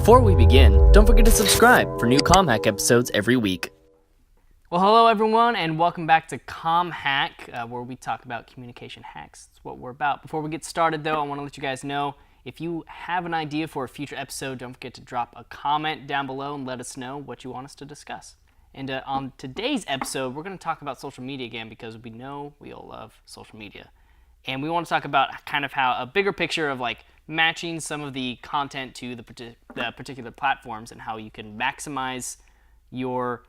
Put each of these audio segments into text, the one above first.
Before we begin, don't forget to subscribe for new ComHack episodes every week. Well, hello everyone, and welcome back to ComHack, where we talk about communication hacks. That's what we're about. Before we get started, though, I want to let you guys know, if you have an idea for a future episode, don't forget to drop a comment down below and let us know what you want us to discuss. And on today's episode, we're going to talk about social media again, because we know we all love social media. And we want to talk about kind of how a bigger picture of like matching some of the content to the particular platforms and how you can maximize your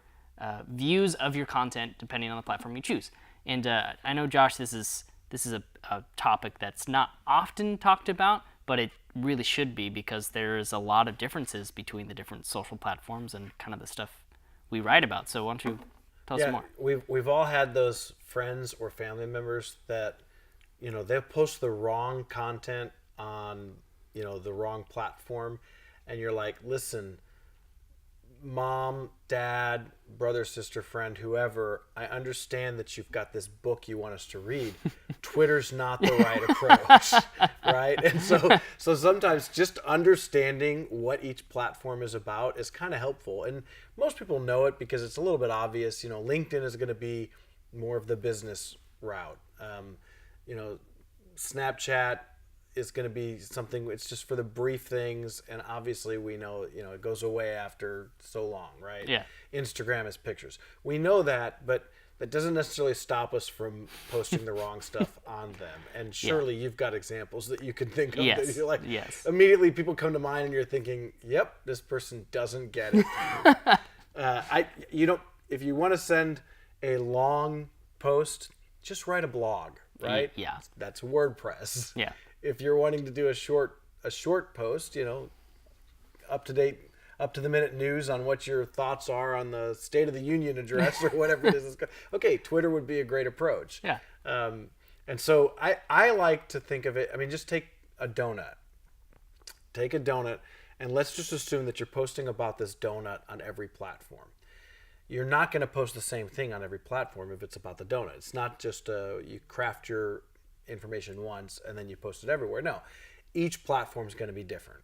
views of your content depending on the platform you choose. And I know, Josh, this is a topic that's not often talked about, but it really should be, because there's a lot of differences between the different social platforms and kind of the stuff we write about. So why don't you tell us more? We've all had those friends or family members that, you know, they'll post the wrong content on, you know, the wrong platform, and you're like, listen, mom, dad, brother, sister, friend, whoever, I understand that you've got this book you want us to read. Twitter's not the right approach, right? And so sometimes just understanding what each platform is about is kind of helpful. And most people know it because it's a little bit obvious. You know, LinkedIn is going to be more of the business route. You know, Snapchat is going to be something, it's just for the brief things, and obviously we know, you know, it goes away after so long, right? Yeah. Instagram is pictures. We know that, but that doesn't necessarily stop us from posting the wrong stuff on them. And surely you've got examples that you can think of that you're like, immediately people come to mind and you're thinking, yep, this person doesn't get it. If you want to send a long post, just write a blog, right? Yeah. That's WordPress. Yeah. If you're wanting to do a short post, you know, up to the minute news on what your thoughts are on the State of the Union address or whatever it is. Okay, Twitter would be a great approach. Yeah. And so I like to think of it, I mean, just take a donut. Take a donut, and let's just assume that you're posting about this donut on every platform. You're not going to post the same thing on every platform if it's about the donut. It's not just you craft your information once and then you post it everywhere. No, each platform is going to be different.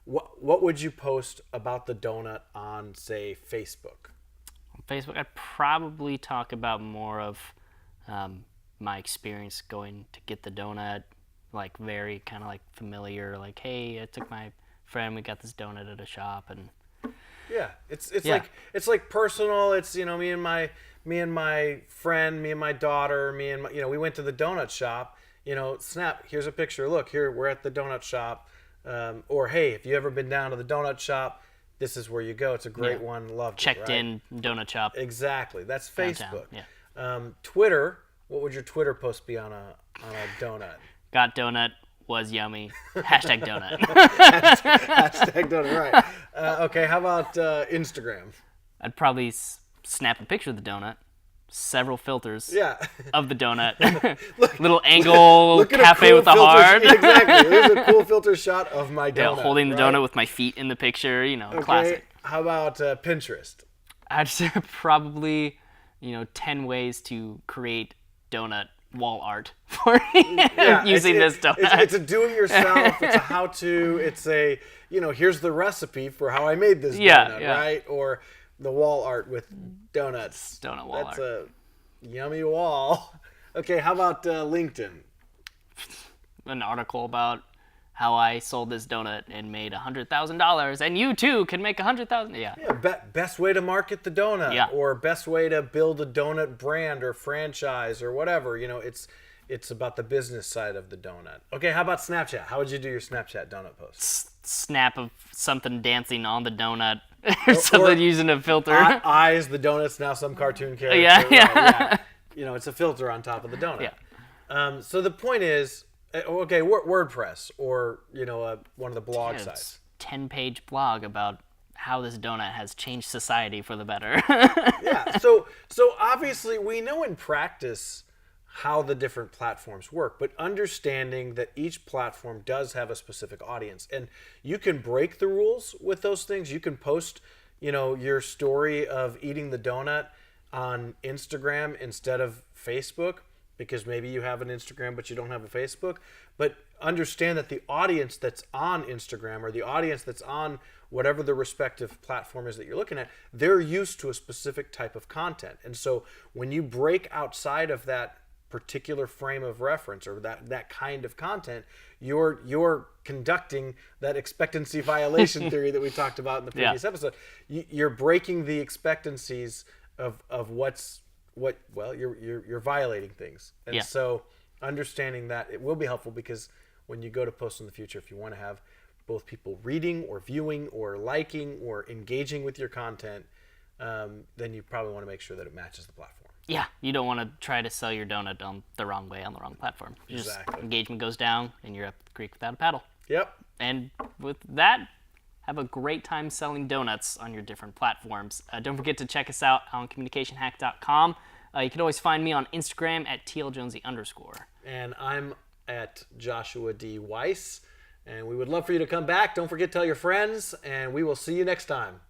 What would you post about the donut on, say, Facebook? On Facebook, I'd probably talk about more of my experience going to get the donut, like very kind of like familiar, like, hey, I took my friend, we got this donut at a shop, and yeah, it's like personal. It's, you know, me and my friend, me and my daughter, you know, we went to the donut shop. You know, snap, here's a picture. Look, here we're at the donut shop. Or hey, if you ever been down to the donut shop, this is where you go. It's a great one. Loved checked it, right? in donut shop. Exactly. That's Facebook. Downtown. Yeah. Twitter. What would your Twitter post be on a donut? Got donut. Was yummy. Hashtag donut. Hashtag donut, right. Okay, how about Instagram? I'd probably snap a picture of the donut, several filters of the donut, little angle cafe with a heart. Exactly. There's a cool filter shot of my donut. Yeah, holding the donut with my feet in the picture, you know, okay. Classic. How about Pinterest? I'd say probably, 10 ways to create donut wall art for using this donut. It's a do-it-yourself. It's a how-to. It's a, here's the recipe for how I made this donut, right? Or the wall art with donuts. Donut wall art. That's a yummy wall. Okay, how about LinkedIn? An article about how I sold this donut and made $100,000, and you too can make $100,000. Yeah. Best way to market the donut, yeah. Or best way to build a donut brand or franchise or whatever. It's about the business side of the donut. Okay, how about Snapchat? How would you do your Snapchat donut post? Snap of something dancing on the donut, or something using a filter. Eyes, the donut's now some cartoon character. Yeah. It's a filter on top of the donut. Yeah. So the point is, okay, WordPress or one of the blog sites. 10-page blog about how this donut has changed society for the better. Yeah. So obviously we know in practice how the different platforms work, but understanding that each platform does have a specific audience, and you can break the rules with those things. You can post, your story of eating the donut on Instagram instead of Facebook, because maybe you have an Instagram but you don't have a Facebook. But understand that the audience that's on Instagram or the audience that's on whatever the respective platform is that you're looking at, they're used to a specific type of content. And so when you break outside of that particular frame of reference or that kind of content, you're conducting that expectancy violation theory that we talked about in the previous episode. You're breaking the expectancies of you're violating things. And so understanding that, it will be helpful, because when you go to post in the future, if you want to have both people reading or viewing or liking or engaging with your content, then you probably want to make sure that it matches the platform. Yeah, you don't want to try to sell your donut on the wrong way on the wrong platform. Exactly. Engagement goes down and you're up the creek without a paddle. Yep. And with that, have a great time selling donuts on your different platforms. Don't forget to check us out on communicationhack.com. You can always find me on Instagram at @TLJonesy_. And I'm at Joshua D. Weiss. And we would love for you to come back. Don't forget to tell your friends, and we will see you next time.